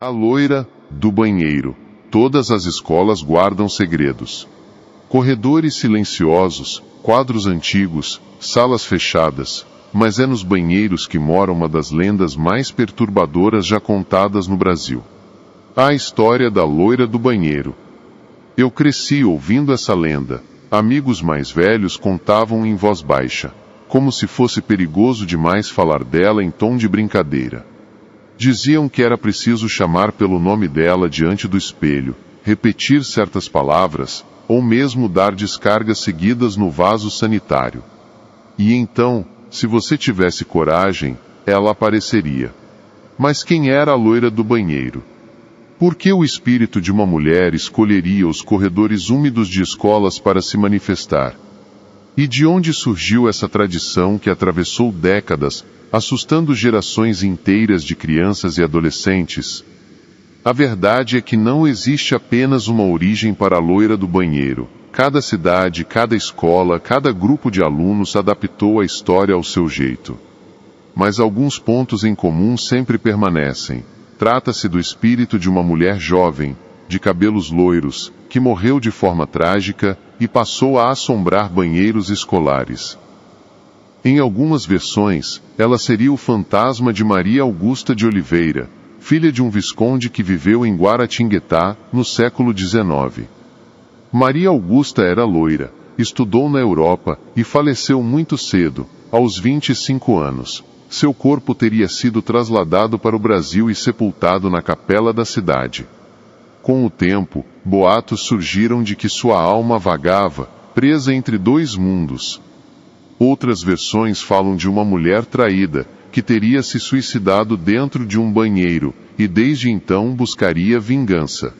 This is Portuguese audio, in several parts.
A loira do banheiro. Todas as escolas guardam segredos. Corredores silenciosos, quadros antigos, salas fechadas, mas é nos banheiros que mora uma das lendas mais perturbadoras já contadas no Brasil. A história da loira do banheiro. Eu cresci ouvindo essa lenda. Amigos mais velhos contavam em voz baixa, como se fosse perigoso demais falar dela em tom de brincadeira. Diziam que era preciso chamar pelo nome dela diante do espelho, repetir certas palavras, ou mesmo dar descargas seguidas no vaso sanitário. E então, se você tivesse coragem, ela apareceria. Mas quem era a loira do banheiro? Por que o espírito de uma mulher escolheria os corredores úmidos de escolas para se manifestar? E de onde surgiu essa tradição que atravessou décadas, assustando gerações inteiras de crianças e adolescentes? A verdade é que não existe apenas uma origem para a loira do banheiro. Cada cidade, cada escola, cada grupo de alunos adaptou a história ao seu jeito. Mas alguns pontos em comum sempre permanecem. Trata-se do espírito de uma mulher jovem, de cabelos loiros, que morreu de forma trágica e passou a assombrar banheiros escolares. Em algumas versões, ela seria o fantasma de Maria Augusta de Oliveira, filha de um visconde que viveu em Guaratinguetá, no século XIX. Maria Augusta era loira, estudou na Europa e faleceu muito cedo, aos 25 anos. Seu corpo teria sido trasladado para o Brasil e sepultado na capela da cidade. Com o tempo, boatos surgiram de que sua alma vagava, presa entre dois mundos. Outras versões falam de uma mulher traída, que teria se suicidado dentro de um banheiro, e desde então buscaria vingança.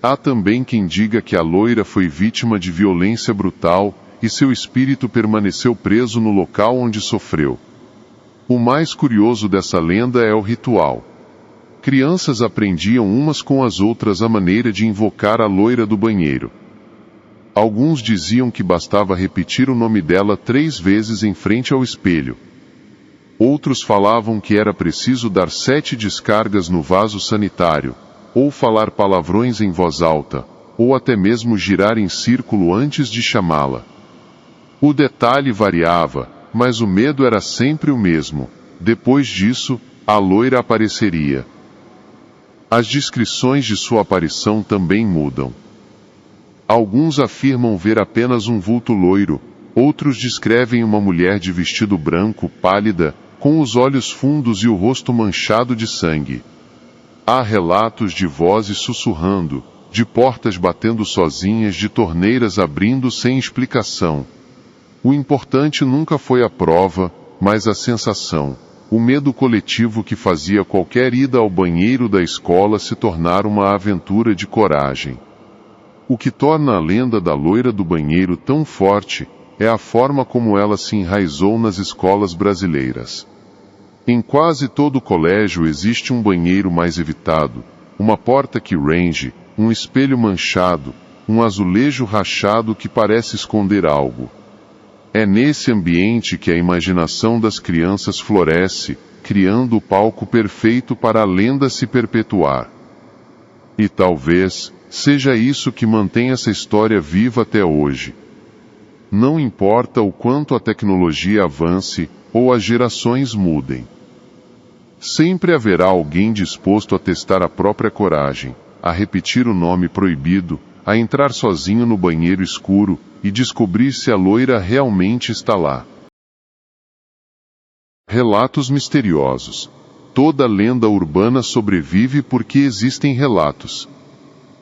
Há também quem diga que a loira foi vítima de violência brutal, e seu espírito permaneceu preso no local onde sofreu. O mais curioso dessa lenda é o ritual. Crianças aprendiam umas com as outras a maneira de invocar a loira do banheiro. Alguns diziam que bastava repetir o nome dela 3 vezes em frente ao espelho. Outros falavam que era preciso dar 7 descargas no vaso sanitário, ou falar palavrões em voz alta, ou até mesmo girar em círculo antes de chamá-la. O detalhe variava, mas o medo era sempre o mesmo. Depois disso, a loira apareceria. As descrições de sua aparição também mudam. Alguns afirmam ver apenas um vulto loiro, outros descrevem uma mulher de vestido branco, pálida, com os olhos fundos e o rosto manchado de sangue. Há relatos de vozes sussurrando, de portas batendo sozinhas, de torneiras abrindo sem explicação. O importante nunca foi a prova, mas a sensação, o medo coletivo que fazia qualquer ida ao banheiro da escola se tornar uma aventura de coragem. O que torna a lenda da loira do banheiro tão forte é a forma como ela se enraizou nas escolas brasileiras. Em quase todo colégio existe um banheiro mais evitado, uma porta que range, um espelho manchado, um azulejo rachado que parece esconder algo. É nesse ambiente que a imaginação das crianças floresce, criando o palco perfeito para a lenda se perpetuar. E talvez seja isso que mantém essa história viva até hoje. Não importa o quanto a tecnologia avance, ou as gerações mudem. Sempre haverá alguém disposto a testar a própria coragem, a repetir o nome proibido, a entrar sozinho no banheiro escuro, e descobrir se a loira realmente está lá. Relatos misteriosos. Toda lenda urbana sobrevive porque existem relatos.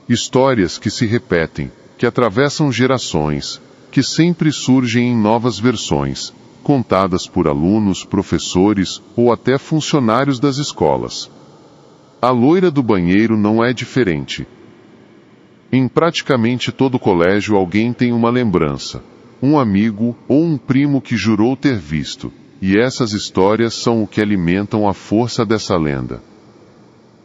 Histórias que se repetem, que atravessam gerações, que sempre surgem em novas versões, contadas por alunos, professores ou até funcionários das escolas. A loira do banheiro não é diferente. Em praticamente todo colégio alguém tem uma lembrança, um amigo ou um primo que jurou ter visto, e essas histórias são o que alimentam a força dessa lenda.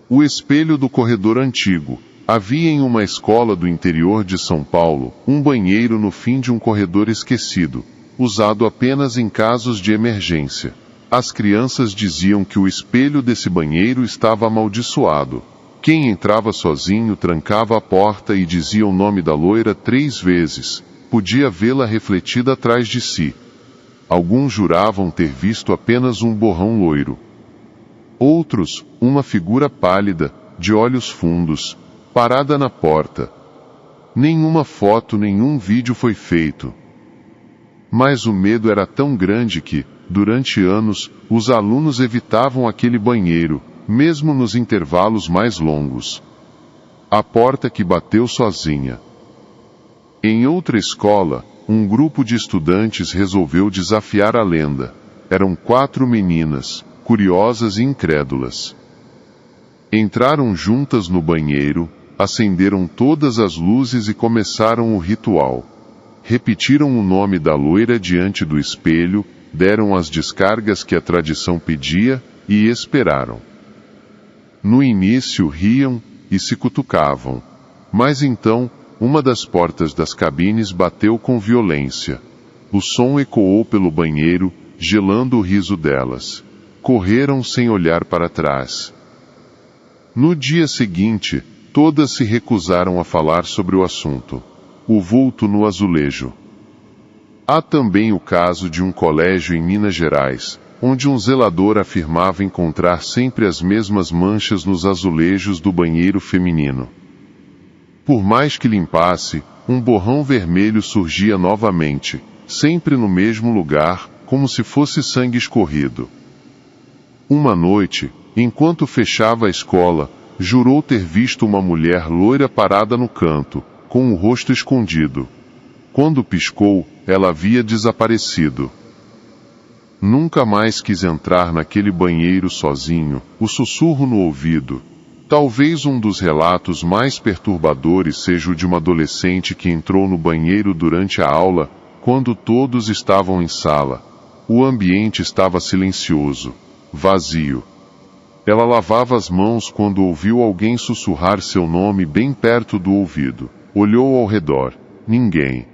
O espelho do corredor antigo. Havia em uma escola do interior de São Paulo, um banheiro no fim de um corredor esquecido, usado apenas em casos de emergência. As crianças diziam que o espelho desse banheiro estava amaldiçoado. Quem entrava sozinho trancava a porta e dizia o nome da loira 3 vezes, podia vê-la refletida atrás de si. Alguns juravam ter visto apenas um borrão loiro. Outros, uma figura pálida, de olhos fundos, parada na porta. Nenhuma foto, nenhum vídeo foi feito. Mas o medo era tão grande que, durante anos, os alunos evitavam aquele banheiro, mesmo nos intervalos mais longos. A porta que bateu sozinha. Em outra escola, um grupo de estudantes resolveu desafiar a lenda. Eram 4 meninas, curiosas e incrédulas. Entraram juntas no banheiro, acenderam todas as luzes e começaram o ritual. Repetiram o nome da loira diante do espelho, deram as descargas que a tradição pedia, e esperaram. No início riam e se cutucavam. Mas então, uma das portas das cabines bateu com violência. O som ecoou pelo banheiro, gelando o riso delas. Correram sem olhar para trás. No dia seguinte, todas se recusaram a falar sobre o assunto. O vulto no azulejo. Há também o caso de um colégio em Minas Gerais, onde um zelador afirmava encontrar sempre as mesmas manchas nos azulejos do banheiro feminino. Por mais que limpasse, um borrão vermelho surgia novamente, sempre no mesmo lugar, como se fosse sangue escorrido. Uma noite, enquanto fechava a escola, jurou ter visto uma mulher loira parada no canto, com o rosto escondido. Quando piscou, ela havia desaparecido. Nunca mais quis entrar naquele banheiro sozinho, o sussurro no ouvido. Talvez um dos relatos mais perturbadores seja o de uma adolescente que entrou no banheiro durante a aula, quando todos estavam em sala. O ambiente estava silencioso, vazio. Ela lavava as mãos quando ouviu alguém sussurrar seu nome bem perto do ouvido. Olhou ao redor. Ninguém.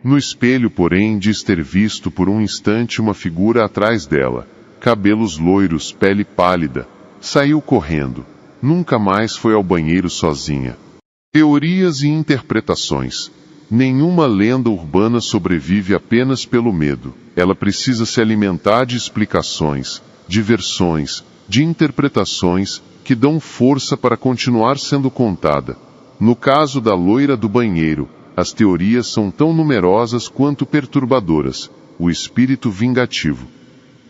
No espelho, porém, diz ter visto por um instante uma figura atrás dela. Cabelos loiros, pele pálida. Saiu correndo. Nunca mais foi ao banheiro sozinha. Teorias e interpretações. Nenhuma lenda urbana sobrevive apenas pelo medo. Ela precisa se alimentar de explicações, de versões, de interpretações, que dão força para continuar sendo contada. No caso da loira do banheiro, as teorias são tão numerosas quanto perturbadoras. O espírito vingativo.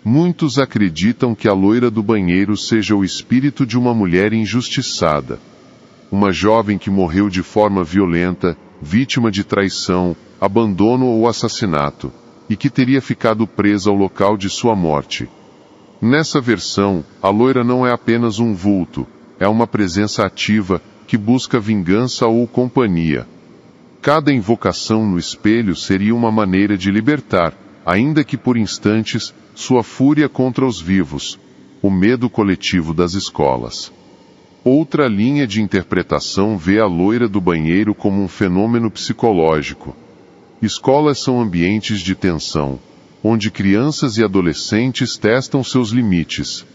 Muitos acreditam que a loira do banheiro seja o espírito de uma mulher injustiçada. Uma jovem que morreu de forma violenta, vítima de traição, abandono ou assassinato, e que teria ficado presa ao local de sua morte. Nessa versão, a loira não é apenas um vulto, é uma presença ativa, que busca vingança ou companhia. Cada invocação no espelho seria uma maneira de libertar, ainda que por instantes, sua fúria contra os vivos, o medo coletivo das escolas. Outra linha de interpretação vê a loira do banheiro como um fenômeno psicológico. Escolas são ambientes de tensão, onde crianças e adolescentes testam seus limites.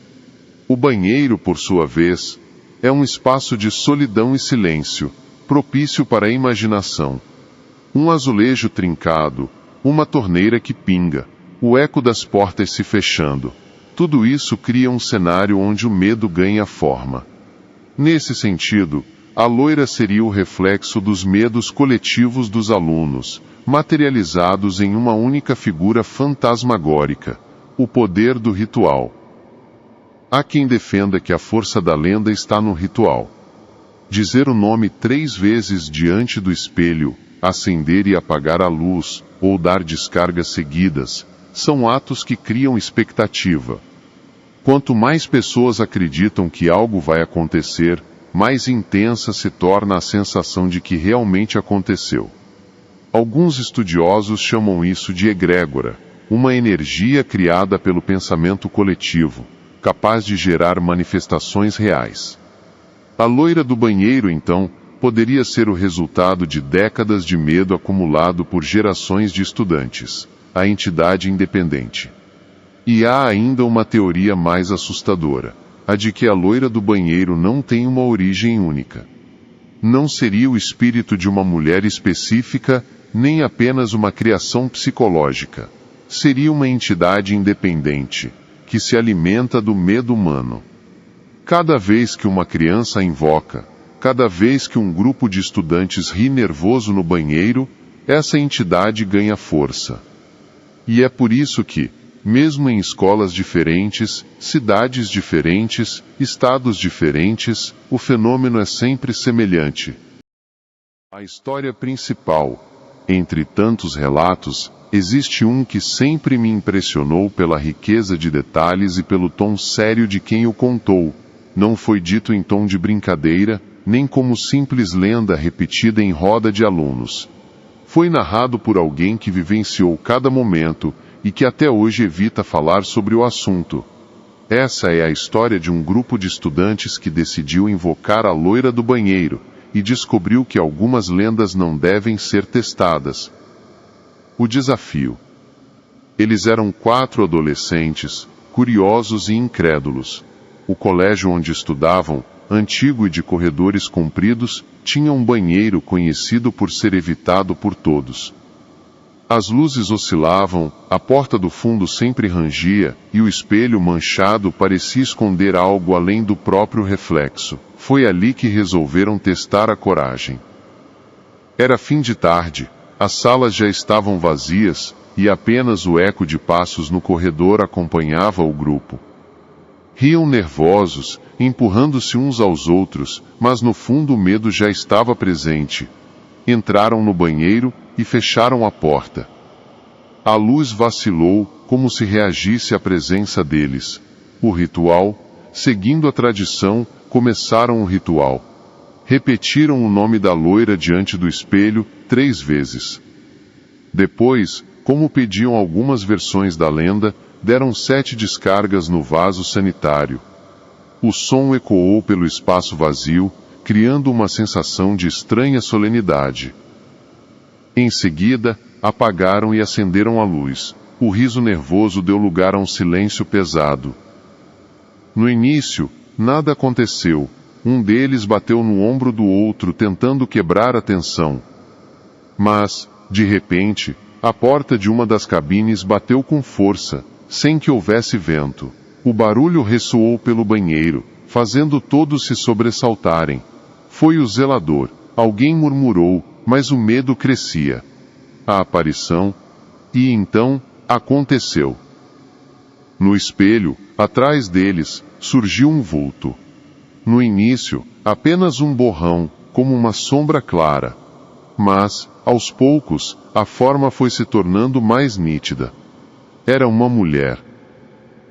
O banheiro, por sua vez, é um espaço de solidão e silêncio, propício para a imaginação. Um azulejo trincado, uma torneira que pinga, o eco das portas se fechando. Tudo isso cria um cenário onde o medo ganha forma. Nesse sentido, a loira seria o reflexo dos medos coletivos dos alunos, materializados em uma única figura fantasmagórica, o poder do ritual. Há quem defenda que a força da lenda está no ritual. Dizer o nome 3 vezes diante do espelho, acender e apagar a luz, ou dar descargas seguidas, são atos que criam expectativa. Quanto mais pessoas acreditam que algo vai acontecer, mais intensa se torna a sensação de que realmente aconteceu. Alguns estudiosos chamam isso de egrégora, uma energia criada pelo pensamento coletivo, capaz de gerar manifestações reais. A loira do banheiro, então, poderia ser o resultado de décadas de medo acumulado por gerações de estudantes, a entidade independente. E há ainda uma teoria mais assustadora. a de que a loira do banheiro não tem uma origem única. Não seria o espírito de uma mulher específica, nem apenas uma criação psicológica. Seria uma entidade independente, que se alimenta do medo humano. Cada vez que uma criança a invoca, cada vez que um grupo de estudantes ri nervoso no banheiro, essa entidade ganha força. E é por isso que, mesmo em escolas diferentes, cidades diferentes, estados diferentes, o fenômeno é sempre semelhante. A história principal, entre tantos relatos, existe um que sempre me impressionou pela riqueza de detalhes e pelo tom sério de quem o contou. Não foi dito em tom de brincadeira, nem como simples lenda repetida em roda de alunos. Foi narrado por alguém que vivenciou cada momento e que até hoje evita falar sobre o assunto. Essa é a história de um grupo de estudantes que decidiu invocar a loira do banheiro e descobriu que algumas lendas não devem ser testadas. O desafio. Eles eram 4 adolescentes, curiosos e incrédulos. O colégio onde estudavam, antigo e de corredores compridos, tinha um banheiro conhecido por ser evitado por todos. As luzes oscilavam, a porta do fundo sempre rangia, e o espelho manchado parecia esconder algo além do próprio reflexo. Foi ali que resolveram testar a coragem. Era fim de tarde, as salas já estavam vazias, e apenas o eco de passos no corredor acompanhava o grupo. Riam nervosos, empurrando-se uns aos outros, mas no fundo o medo já estava presente. Entraram no banheiro e fecharam a porta. A luz vacilou, como se reagisse à presença deles. O ritual, seguindo a tradição, começaram o ritual. Repetiram o nome da loira diante do espelho 3 vezes. Depois, como pediam algumas versões da lenda, deram 7 descargas no vaso sanitário. O som ecoou pelo espaço vazio, criando uma sensação de estranha solenidade. Em seguida, apagaram e acenderam a luz. O riso nervoso deu lugar a um silêncio pesado. No início, nada aconteceu. Um deles bateu no ombro do outro tentando quebrar a tensão. Mas, de repente, a porta de uma das cabines bateu com força, sem que houvesse vento. O barulho ressoou pelo banheiro, fazendo todos se sobressaltarem. Foi o zelador. Alguém murmurou, mas o medo crescia. A aparição. E então, aconteceu. No espelho, atrás deles, surgiu um vulto. No início, apenas um borrão, como uma sombra clara. Mas, aos poucos, a forma foi se tornando mais nítida. Era uma mulher.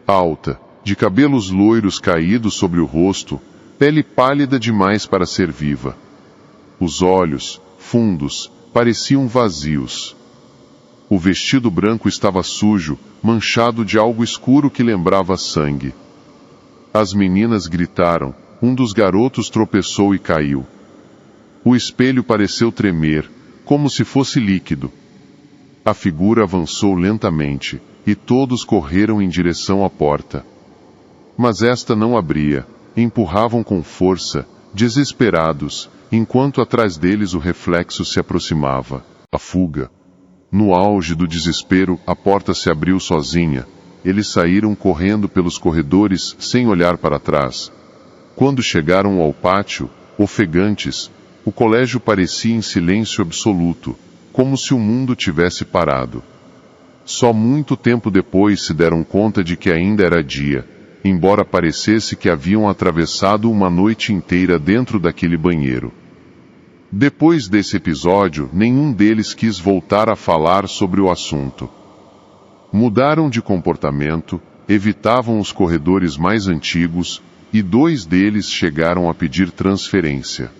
Alta, de cabelos loiros caídos sobre o rosto, pele pálida demais para ser viva. Os olhos, fundos, pareciam vazios. O vestido branco estava sujo, manchado de algo escuro que lembrava sangue. As meninas gritaram, um dos garotos tropeçou e caiu. O espelho pareceu tremer, como se fosse líquido. A figura avançou lentamente, e todos correram em direção à porta. Mas esta não abria, empurravam com força, desesperados, enquanto atrás deles o reflexo se aproximava. A fuga. No auge do desespero, a porta se abriu sozinha. Eles saíram correndo pelos corredores, sem olhar para trás. Quando chegaram ao pátio, ofegantes, o colégio parecia em silêncio absoluto, como se o mundo tivesse parado. Só muito tempo depois se deram conta de que ainda era dia, embora parecesse que haviam atravessado uma noite inteira dentro daquele banheiro. Depois desse episódio, nenhum deles quis voltar a falar sobre o assunto. Mudaram de comportamento, evitavam os corredores mais antigos, e 2 deles chegaram a pedir transferência.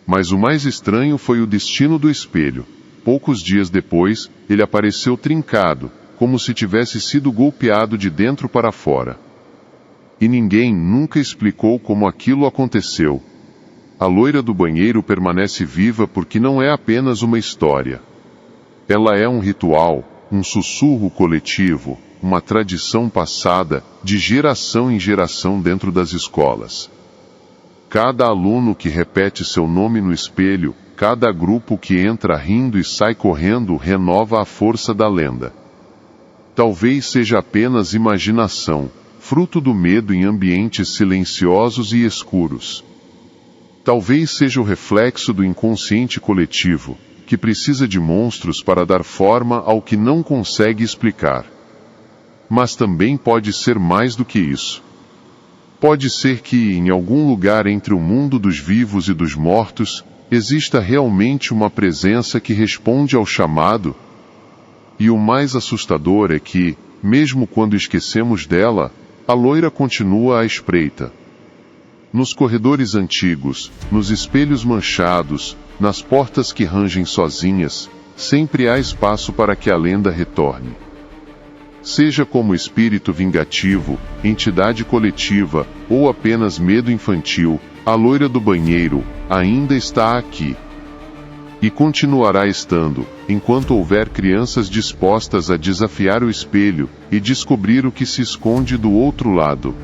Mas o mais estranho foi o destino do espelho. Poucos dias depois, ele apareceu trincado, como se tivesse sido golpeado de dentro para fora. E ninguém nunca explicou como aquilo aconteceu. A loira do banheiro permanece viva porque não é apenas uma história. Ela é um ritual, um sussurro coletivo, uma tradição passada, de geração em geração dentro das escolas. Cada aluno que repete seu nome no espelho, cada grupo que entra rindo e sai correndo renova a força da lenda. Talvez seja apenas imaginação, fruto do medo em ambientes silenciosos e escuros. Talvez seja o reflexo do inconsciente coletivo, que precisa de monstros para dar forma ao que não consegue explicar. Mas também pode ser mais do que isso. Pode ser que, em algum lugar entre o mundo dos vivos e dos mortos, exista realmente uma presença que responde ao chamado. E o mais assustador é que, mesmo quando esquecemos dela, a loira continua à espreita. Nos corredores antigos, nos espelhos manchados, nas portas que rangem sozinhas, sempre há espaço para que a lenda retorne. Seja como espírito vingativo, entidade coletiva, ou apenas medo infantil, a loira do banheiro ainda está aqui. E continuará estando, enquanto houver crianças dispostas a desafiar o espelho e descobrir o que se esconde do outro lado.